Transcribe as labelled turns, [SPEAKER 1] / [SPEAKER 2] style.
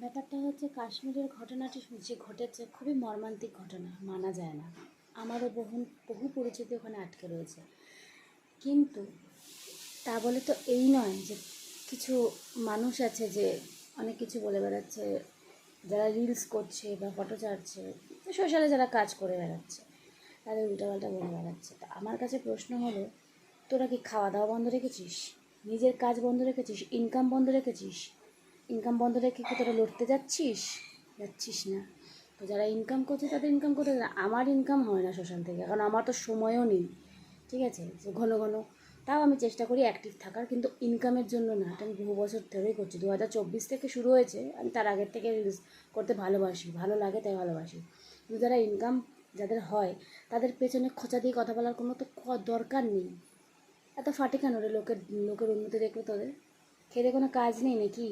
[SPEAKER 1] ব্যাপারটা হচ্ছে কাশ্মীরের ঘটনাটি যে ঘটেছে খুবই মর্মান্তিক ঘটনা, মানা যায় না। আমারও বহু পরিচিতি ওখানে আটকে রয়েছে। কিন্তু তা বলে তো এই নয় যে কিছু মানুষ আছে যে অনেক কিছু বলে বেড়াচ্ছে, যারা রিলস করছে বা ফটো ছাড়ছে, সোশ্যালে যারা কাজ করে বেড়াচ্ছে, তাদের উল্টাপাল্টা বলে বেড়াচ্ছে। তো আমার কাছে প্রশ্ন হলো, তোরা কি খাওয়া দাওয়া বন্ধ রেখেছিস? নিজের কাজ বন্ধ রেখেছিস? ইনকাম বন্ধ রেখেছিস? ইনকাম বন্ধ রেখে কি তোরা লড়তে যাচ্ছিস? যাচ্ছিস না। তো যারা ইনকাম করছে তাদের ইনকাম করতে দেয়। আমার ইনকাম হয় না সোশ্যাল থেকে, কারণ আমার তো সময়ও নেই। ঠিক আছে, যে ঘন ঘন তাও আমি চেষ্টা করি অ্যাক্টিভ থাকার, কিন্তু ইনকামের জন্য না। এটা আমি বহু বছর ধরেই করছি, 2024 থেকে শুরু হয়েছে। আমি তার আগের থেকে রিলস করতে ভালোবাসি, ভালো লাগে তাই ভালোবাসি। কিন্তু যারা ইনকাম যাদের হয়, তাদের পেছনে খোঁচা দিয়ে কথা বলার কোনো তো দরকার নেই। এত ফাটে কেন রে লোকের লোকের উন্নতি দেখলে তোদের? খেতে কোনো কাজ নেই নাকি?